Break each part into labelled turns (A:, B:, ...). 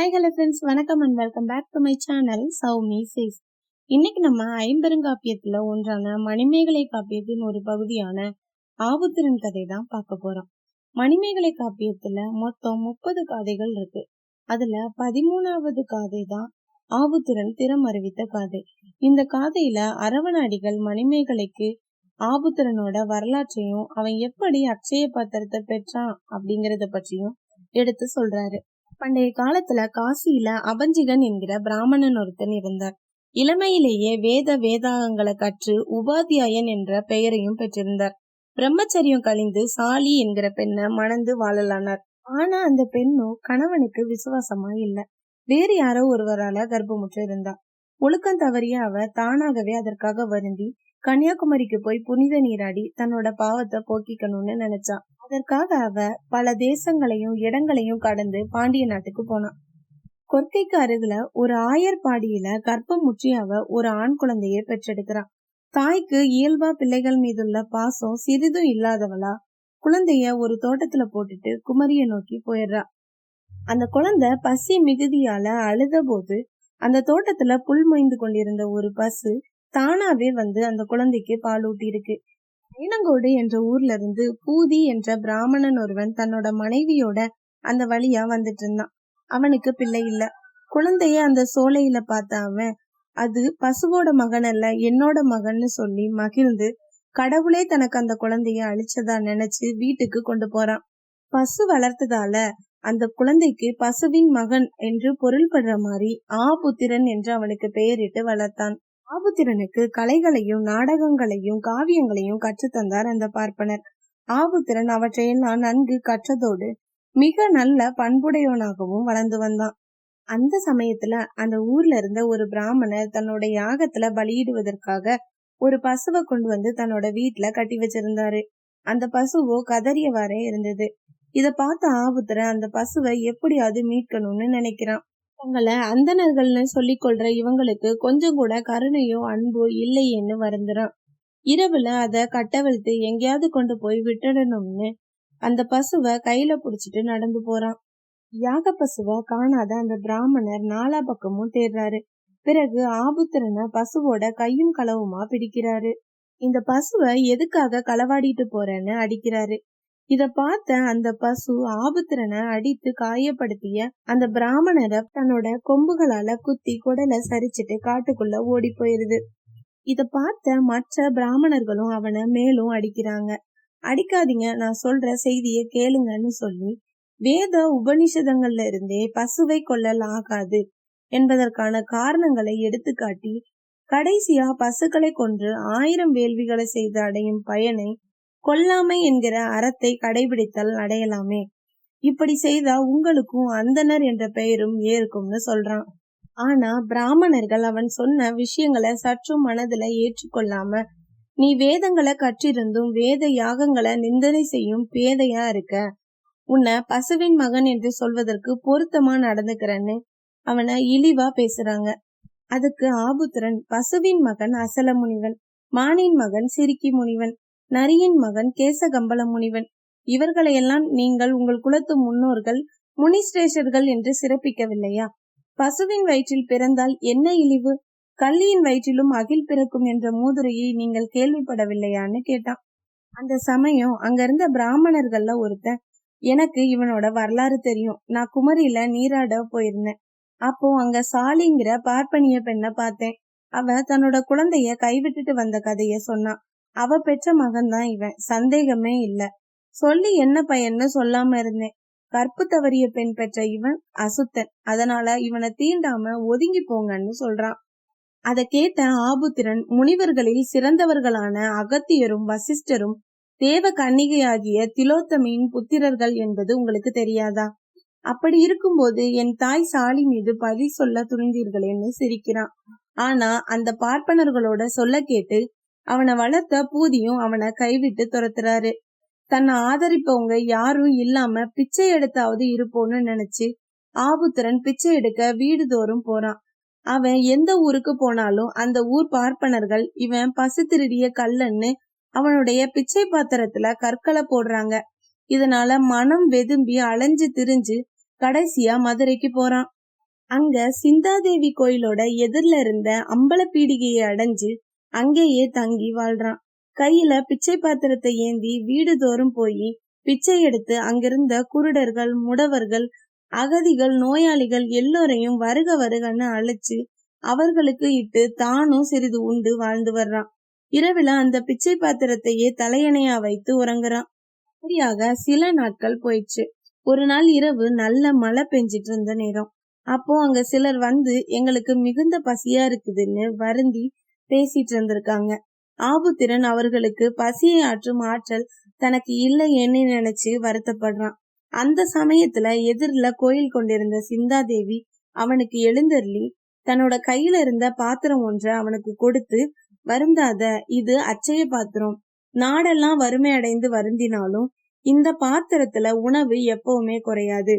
A: Hi hello friends, வணக்கம் and welcome back to my channel Soumi says. இன்னைக்கு நம்ம ஐம்பெருங்காப்பியத்துல ஒன்றான மணிமேகலை காப்பியத்தின் ஒரு பகுதியான ஆபுத்திரன் கதை தான் பார்க்க போறோம். மணிமேகலை காப்பியத்துல மொத்தம் 30 காதைகள் இருக்கு. அதுல 13வது காதை தான் ஆபுத்திரன் திறம் அறிவித்த காதை. இந்த காதையில அரவணாடிகள் மணிமேகலைக்கு ஆபுத்திரனோட வரலாற்றையும் அவன் எப்படி அக்ஷய பாத்திரத்தை பெற்றான் அப்படிங்கறத பற்றியும் எடுத்து சொல்றாரு. பண்டைய காலத்துல காசியில அபஞ்சிகன் என்கிற பிராமணன் ஒருத்தன் இருந்தார். இளமையிலேயே வேதாகங்களை கற்று உபாத்தியாயன் என்ற பெயரையும் பெற்றிருந்தார். பிரம்மச்சரியம் கழிந்து சாலி என்கிற பெண்ணை மணந்து வாழலானார். ஆனா அந்த பெண்ணும் கணவனுக்கு விசுவாசமா இல்ல. வேறு யாரோ ஒருவரால கர்ப்பமுற்று இருந்தார். ஒழுக்கம் தவறிய அவ தானாகவே அதற்காக வருந்தி கன்னியாகுமரிக்கு போய் புனித நீராடி தன்னோட பாவத்தை போக்கிக்கணும்னு நினைச்சா. அதற்காக அவ பல தேசங்களையும் இடங்களையும் கடந்து பாண்டிய நாட்டுக்கு போனான். கொற்கைக்கு அருகில ஒரு ஆயர்பாடியில கர்ப்பம் முற்றி அவ ஒரு ஆண் குழந்தையை பெற்றெடுக்கிறான். தாய்க்கு இயல்பா பிள்ளைகள் மீதுள்ள பாசம் சிறிதும் இல்லாதவளா குழந்தைய ஒரு தோட்டத்துல போட்டுட்டு குமரிய நோக்கி போயிடுறா. அந்த குழந்தை பசி மிகுதியால அழுத போது அந்த தோட்டத்துல புல் மொய்ந்து கொண்டிருந்த ஒரு பசு தானாவே வந்து அந்த குழந்தைக்கு பாலூட்டி இருக்கு. ஐனங்கோடு என்ற ஊர்ல இருந்து பூதி என்ற பிராமணன் ஒருவன் தன்னோட மனைவியோட அந்த வழியா வந்துட்டு இருந்தான். அவனுக்கு பிள்ளை இல்ல. குழந்தைய அந்த சோலையில பார்த்த அவன் அது பசுவோட மகன் அல்ல, என்னோட மகன்னு சொல்லி மகிழ்ந்து கடவுளே தனக்கு அந்த குழந்தைய அழிச்சதா நினைச்சு வீட்டுக்கு கொண்டு போறான். பசு வளர்த்ததால அந்த குழந்தைக்கு பசுவின் மகன் என்று பொருள்படுற மாதிரி ஆபுத்திரன் என்று அவனுக்கு பெயரிட்டு வளர்த்தான். ஆபுத்திரனுக்கு கலைகளையும் நாடகங்களையும் காவியங்களையும் கற்றுத்தந்தார் அந்த பார்ப்பனர். ஆபுத்திரன் அவற்றையெல்லாம் நன்கு கற்றதோடு மிக நல்ல பண்புடையவனாகவும் வளர்ந்து வந்தான். அந்த சமயத்துல அந்த ஊர்ல இருந்த ஒரு பிராமணர் தன்னோட யாகத்துல பலியிடுவதற்காக ஒரு பசுவை கொண்டு வந்து தன்னோட வீட்டுல கட்டி வச்சிருந்தாரு. அந்த பசுவோ கதறியவாறே இருந்தது. இத பார்த்த ஆபுத்திரன் அந்த பசுவை எப்படியாவது மீட்கணும்னு நினைக்கிறான். தங்களை அந்தணர்கள்னு சொல்லிக் கொள்ற இவங்களுக்கு கொஞ்சம் கூட கருணையோ அன்போ இல்லையேன்னு வருந்துறான். இரவுல அத கட்டவிழ்த்து எங்கேயாவது கொண்டு போய் விட்டுடணும்னு அந்த பசுவை கையில புடிச்சிட்டு நடந்து போறான். யாக பசுவை காணாத அந்த பிராமணர் நாலா பக்கமும் தேடுறாரு. பிறகு ஆபுத்திரனை பசுவோட கையும் களவுமா பிடிக்கிறாரு. இந்த பசுவை எதுக்காக களவாடிட்டு போறேன்னு அடிக்கிறாரு. இத பார்த்த அந்த பசு ஆபுத்திரனை அடித்து காயப்படுத்திய அந்த பிராமணரை தன்னோட கொம்புகளால குத்தி குடலை சரிச்சிட்டு காட்டுக்குள்ள ஓடி போயிருது. இத பார்த்த மற்ற பிராமணர்களும் அவனை மேலும் அடிக்கிறாங்க. அடிக்காதீங்க, நான் சொல்ற செய்திய கேளுங்கன்னு சொல்லி வேத உபனிஷதங்கள்ல இருந்தே பசுவை கொல்லல் ஆகாது என்பதற்கான காரணங்களை எடுத்துக்காட்டி கடைசியா பசுக்களை கொன்று 1000 வேள்விகளை செய்து அடையும் பயனை கொல்லாமை என்கிற அறத்தை கடைபிடித்தல் அடையலாமே. இப்படி செய்தா உங்களுக்கும் அந்தனர் என்ற பெயரும் ஏற்கும்னு சொல்றான். ஆனா பிராமணர்கள் அவன் சொன்ன விஷயங்களை சற்றும் மனதுல ஏற்றுக்கொள்ளாம, நீ வேதங்களை கற்றிருந்தும் வேத யாகங்களை நிந்தனை செய்யும் பேதையா இருக்க, உன்னை பசுவின் மகன் என்று சொல்வதற்கு பொருத்தமா நடந்துக்கிறன்னு அவனை இழிவா பேசுறாங்க. அதுக்கு ஆபுத்திரன், பசுவின் மகன் அசல முனிவன், மானின் மகன் சிரிக்கி முனிவன், நரியின் மகன் கேசகம்பல முனிவன், இவர்களையெல்லாம் நீங்கள் உங்கள் குலத்து முன்னோர்கள் முனிஸ்ரேஷர்கள் என்று சிறப்பிக்கவில்லையா? பசுவின் வயிற்றில் பிறந்தால் என்ன இழிவு? கள்ளியின் வயிற்றிலும் அகில் பிறக்கும் என்ற மூதுரையை நீங்கள் கேள்விப்படவில்லையான்னு கேட்டான். அந்த சமயம் அங்க இருந்த பிராமணர்கள்ல ஒருத்தன், எனக்கு இவனோட வரலாறு தெரியும், நான் குமரியில நீராட போயிருந்தேன். அப்போ அங்க சாலிங்கிற பார்ப்பனிய பெண்ணை பார்த்தேன். அவ தன்னோட குழந்தைய கைவிட்டுட்டு வந்த கதைய சொன்னான். அவ பெற்ற மகன் தான் இவன், சந்தேகமே இல்ல. சொல்லி என்ன பயன்னு சொல்லாம இருந்தேன். கற்பு தவறிய பெண் பெற்ற இவன் அசுத்தன், அதனால இவனை தீண்டாம ஒதுங்கி போங்கன்னு சொல்றான். அத கேட்ட ஆபுத்திரன், முனிவர்களில் சிறந்தவர்களான அகத்தியரும் வசிஷ்டரும் தேவ கன்னிகையாகிய திலோத்தமையின் புத்திரர்கள் என்பது உங்களுக்கு தெரியாதா? அப்படி இருக்கும்போது என் தாய் சாலி மீது பழி சொல்ல துணிந்தீர்களேன்னு சிரிக்கிறான். ஆனா அந்த பார்ப்பனர்களோட சொல்ல கேட்டு அவனை வளர்த்த பூதியும் அவனை கைவிட்டு துரத்துறாரு. தன்னை ஆதரிப்பவங்க யாரும் இல்லாம பிச்சை எடுத்தாவது இருப்போன்னு நினைச்சு ஆபுத்திரன் பிச்சை எடுக்க வீடு தோறும் போறான். அவன் எந்த ஊருக்கு போனாலும் அந்த ஊர் பார்ப்பனர்கள் இவன் பசு திருடிய கல்லன்னு அவனுடைய பிச்சை பாத்திரத்துல கற்களை போடுறாங்க. இதனால மனம் வெதும்பி அலைஞ்சு திரிஞ்சு கடைசியா மதுரைக்கு போறான். அங்க சிந்தாதேவி கோயிலோட எதிரில இருந்த அம்பல பீடிகையை அடைஞ்சு அங்கேயே தங்கி வாழ்றான். கையில பிச்சை பாத்திரத்தை ஏந்தி வீடு தோறும் போய் பிச்சை எடுத்து அங்கிருந்த குருடர்கள், முடவர்கள், அகதிகள், நோயாளிகள் எல்லோரையும் வருக வருகன்னு அழைச்சு அவர்களுக்கு இட்டு தானும் சிறிது உண்டு வாழ்ந்து வர்றான். இரவுல அந்த பிச்சை பாத்திரத்தையே தலையணையா வைத்து உறங்குறான். அப்படியாக சில நாட்கள் போயிடுச்சு. ஒரு நாள் இரவு நல்ல மழை பெஞ்சிட்டு இருந்த நேரம். அப்போ அங்க சிலர் வந்து எங்களுக்கு மிகுந்த பசியா இருக்குதுன்னு வருந்தி பேசிட்டு இருந்திருக்காங்க. ஆபுத்திரன் அவர்களுக்கு பசியை ஆற்றும் ஆற்றல் தனக்கு இல்லையேன்னு நினைச்சு வருத்தப்படுறான். அந்த சமயத்துல எதிரில கோயில் கொண்டிருந்த சிந்தாதேவி அவனுக்கு எழுந்தருளி தன்னோட கையில இருந்த பாத்திரம் ஒன்றை அவனுக்கு கொடுத்து, வருந்தாத, இது அச்சய பாத்திரம். நாடெல்லாம் வறுமை அடைந்து வருந்தினாலும் இந்த பாத்திரத்துல உணவு எப்பவுமே குறையாது.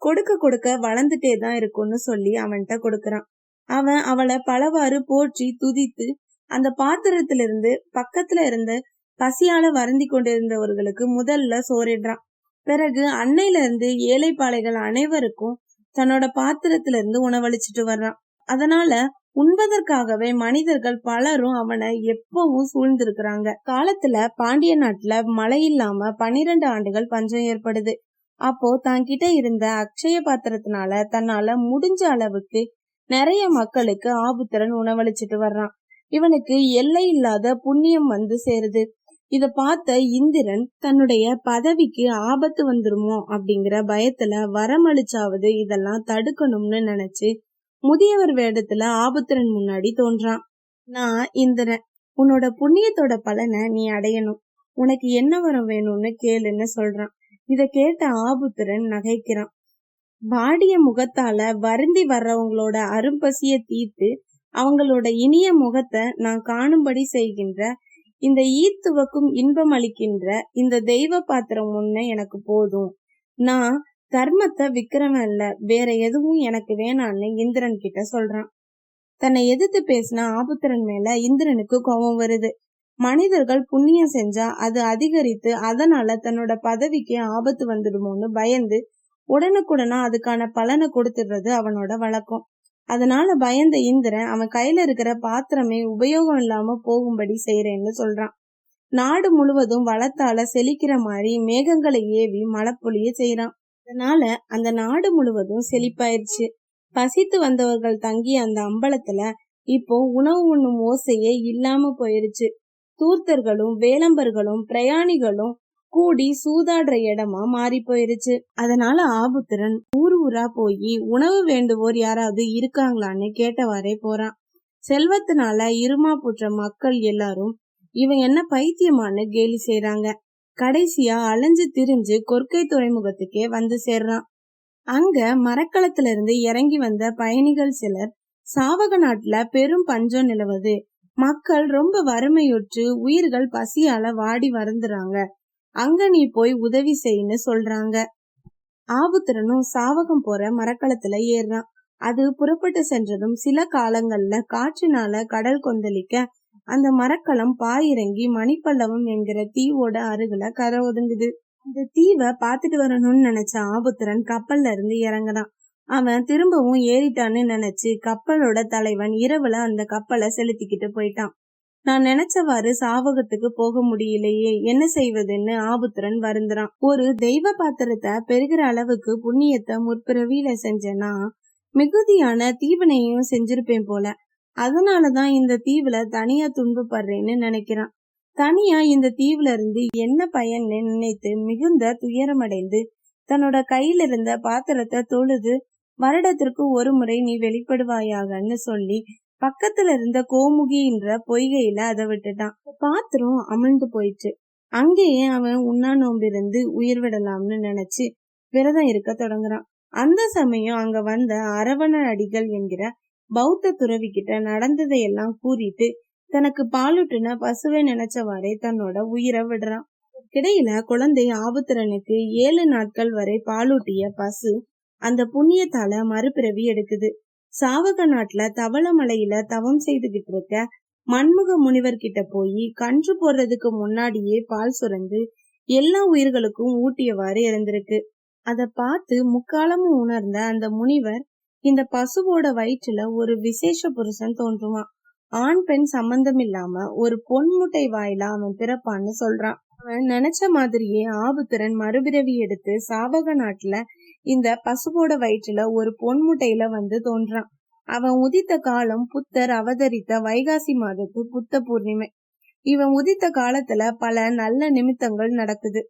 A: கொடுக்க கொடுக்க வளர்ந்துட்டே தான் இருக்கும்னு சொல்லி அவன்கிட்ட கொடுக்கறான். அவன் அவளை பலவாறு போற்றி துதித்து அந்த பாத்திரத்திலிருந்து பக்கத்துல இருந்து பசியால வருந்தி கொண்டிருந்தவர்களுக்கு முதல்ல சோறிடுறான். பிறகு அன்னையில இருந்து ஏழைப்பாளைகள் அனைவருக்கும் தன்னோட பாத்திரத்திலிருந்து உணவளிச்சுட்டு வர்றான். அதனால உண்பதற்காகவே மனிதர்கள் பலரும் அவனை எப்பவும் சூழ்ந்திருக்கிறாங்க. காலத்துல பாண்டிய நாட்டுல மழை இல்லாம 12 ஆண்டுகள் பஞ்சம் ஏற்படுது. அப்போ தன்கிட்ட இருந்த அக்ஷய பாத்திரத்தினால தன்னால முடிஞ்ச அளவுக்கு நிறைய மக்களுக்கு ஆபுத்திரன் உணவளிச்சுட்டு வர்றான். இவனுக்கு எல்லை இல்லாத புண்ணியம் வந்து சேருது. இத பார்த்த இந்திரன் தன்னுடைய பதவிக்கு ஆபத்து வந்துருமோ அப்படிங்கிற பயத்துல வரமளிச்சாவது இதெல்லாம் தடுக்கணும்னு நினைச்சு முதியவர் வேடத்துல ஆபுத்திரன் முன்னாடி தோன்றான். நான் இந்திரன், உன்னோட புண்ணியத்தோட பலனை நீ அடையணும். உனக்கு என்ன வரம் வேணும்னு கேளுன்னு சொல்றான். இத கேட்ட ஆபுத்திரன் நகைக்கிறான். வாடிய முகத்தால வருந்தி வர்றவங்களோட அரும்பசிய தீர்த்து அவங்களோட இனிய முகத்தை நான் காணும்படி செய்கின்ற இந்த ஈத்துவக்கும் இன்பம் அளிக்கின்ற இந்த தெய்வ பாத்திரம் ஒண்ணு எனக்கு போதும். நான் தர்மத்தை விக்கிறவன் இல்ல, வேற எதுவும் எனக்கு வேணான்னு இந்திரன் கிட்ட சொல்றான். தன்னை எதிர்த்து பேசின ஆபுத்திரன் மேல இந்திரனுக்கு கோபம் வருது. மனிதர்கள் புண்ணியம் செஞ்சா அது அதிகரித்து அதனால தன்னோட பதவிக்கு ஆபத்து வந்துடுமோன்னு பயந்து உடனுக்குடனா அதுக்கான பலனை கொடுத்துடுறது அவனோட வழக்கம். அதனால பயந்த இந்திரன் அவன் கையில இருக்கிற பாத்திரமே உபயோகம் இல்லாம போகும்படி செய்யறேன்னு சொல்றான். நாடு முழுவதும் வளத்தால செழிக்கிற மாதிரி மேகங்களை ஏவி மழை பொழிய செய்யறான். அதனால அந்த நாடு முழுவதும் செழிப்பாயிருச்சு. பசித்து வந்தவர்கள் தங்கிய அந்த அம்பலத்துல இப்போ உணவு உண்ணும் ஓசையே இல்லாம போயிருச்சு. தூர்த்தர்களும் வேலம்பர்களும் பிரயாணிகளும் கூடி சூதாடுற இடமா மாறி போயிருச்சு. அதனால ஆபுத்திரன் ஊர் ஊரா போய் உணவு வேண்டுவோர் யாராவது இருக்காங்களான்னு கேட்டவாறே போறான். செல்வத்தினால இருமா புற்ற மக்கள் எல்லாரும் இவன் என்ன பைத்தியமானு கேலி செய்யறாங்க. கடைசியா அலைஞ்சு திரிஞ்சு கொற்கை துறைமுகத்துக்கே வந்து சேர்றான். அங்க மரக்களத்துல இருந்து இறங்கி வந்த பயணிகள் சிலர் சாவக நாட்டுல பெரும் பஞ்சம் நிலவுது, மக்கள் ரொம்ப வறுமையுற்று உயிர்கள் பசியால வாடி வருந்துறாங்க, அங்க நீ போய் உதவி செய்யன்னு சொல்றாங்க. ஆபுத்திரனும் சாவகம் போற மரக்களத்துல ஏறான். அது புறப்பட்டு சென்றதும் சில காலங்கள்ல காற்றினால கடல் கொந்தளிக்க அந்த மரக்களம் பாயிறங்கி மணிப்பல்லவம் என்கிற தீவோட அருகில கரை ஒதுங்குது. அந்த தீவை பாத்துட்டு வரணும்னு நினைச்ச ஆபுத்திரன் கப்பல்ல இருந்து இறங்குறான். அவன் திரும்பவும் ஏறிட்டான்னு நினைச்சு கப்பலோட தலைவன் இரவுல அந்த கப்பலை செலுத்திக்கிட்டு போயிட்டான். நான் நினைச்சவாறு சாவகத்துக்கு போக முடியலையே, என்ன செய்வதுன்னு ஆபுத்திரன் வருந்துறான். ஒரு தெய்வ பாத்திரத்தை பெருகிற அளவுக்கு புண்ணியத்தை முற்பிறவியில செஞ்சேன்னா மிகுதியான தீவினையும் செஞ்சிருப்பேன் போல, அதனாலதான் இந்த தீவுல தனியா துன்பப்படுறேன்னு நினைக்கிறான். தனியா இந்த தீவுல இருந்து என்ன பயன்னு நினைத்து மிகுந்த துயரமடைந்து தன்னோட கையில இருந்த பாத்திரத்தை தொழுது வருடத்திற்கு ஒரு முறை நீ வெளிப்படுவாயாகன்னு சொல்லி பக்கத்துல இருந்த கோமுகின்ற பொய்கையில அதை விட்டுட்டான். பாத்திரம் அமிழ்ந்து போயிடுச்சு. அங்கேயே அவன் உண்ணா நோம்பிருந்து உயிர் விடலாம்னு நினைச்சு விரதம் இருக்க தொடங்குறான். அந்த சமயம் அங்க வந்த அரவண அடிகள் என்கிற பௌத்த துறவி கிட்ட நடந்ததையெல்லாம் கூறிட்டு தனக்கு பாலூட்டின பசுவை நினைச்சவாறே தன்னோட உயிரை விடுறான். கிடையில குழந்தை ஆபுத்திரனுக்கு 7 நாட்கள் வரை பாலூட்டிய பசு அந்த புண்ணியத்தால மறுபிறவி எடுக்குது. சாவக நாட்டுல தவளமலையில தவம் செய்துகிட்டு இருக்க மன்முக முனிவர் கிட்ட போய் கன்று போடுறதுக்கு முன்னாடியே பால் சுரந்து எல்லா உயிர்களுக்கும் ஊட்டியவாறு இருந்திருக்கு. அத பார்த்து முக்காலமும் உணர்ந்த அந்த முனிவர் இந்த பசுவோட வயிற்றுல ஒரு விசேஷ புருஷன் தோன்றுவான். ஆண் பெண் சம்பந்தம் இல்லாம ஒரு பொன்முட்டை வாயில அவன் பிறப்பான்னு சொல்றான். அவன் நினைச்ச மாதிரியே ஆபுத்திரன் மறுபிறவி எடுத்து சாவக நாட்டுல இந்த பசுவோட வயிற்றுல ஒரு பொன்முட்டையில வந்து தோன்றான். அவன் உதித்த காலம் புத்தர் அவதரித்த வைகாசி மாதத்து புத்த பூர்ணிமை. இவன் உதித்த காலத்துல பல நல்ல நிமித்தங்கள் நடக்குது.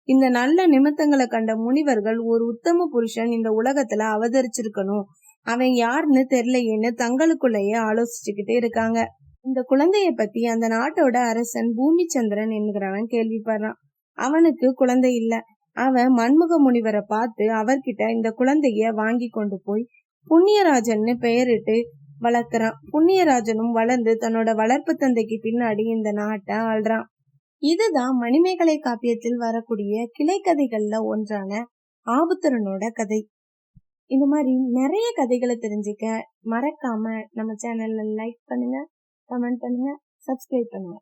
A: இந்த நல்ல நிமித்தங்களை கண்ட முனிவர்கள் ஒரு உத்தம புருஷன் இந்த உலகத்துல அவதரிச்சிருக்கணும், அவன் யாருன்னு தெரியலையேன்னு தங்களுக்குள்ளேயே ஆலோசிச்சுக்கிட்டே இருக்காங்க. இந்த குழந்தைய பத்தி அந்த நாட்டோட அரசன் பூமிச்சந்திரன் என்கிறவன் கேள்விப்படுறான். அவனுக்கு குழந்தை இல்ல. அவன் மன்முக முனிவரை பார்த்து அவர்கிட்ட இந்த குழந்தைய வாங்கி கொண்டு போய் புண்ணியராஜன்னு பெயரிட்டு வளர்க்கிறான். புண்ணியராஜனும் வளர்ந்து தன்னோட வளர்ப்பு தந்தைக்கு பின்னாடி இந்த நாட்டை ஆள்றான். இதுதான் மணிமேகலை காப்பியத்தில் வரக்கூடிய கிளை கதைகள்ல ஒன்றான ஆபுத்திரனோட கதை. இந்த மாதிரி நிறைய கதைகளை தெரிஞ்சுக்க மறக்காம நம்ம சேனல்ல லைக் பண்ணுங்க, கமெண்ட் பண்ணுங்க, சப்ஸ்கிரைப் பண்ணுங்க.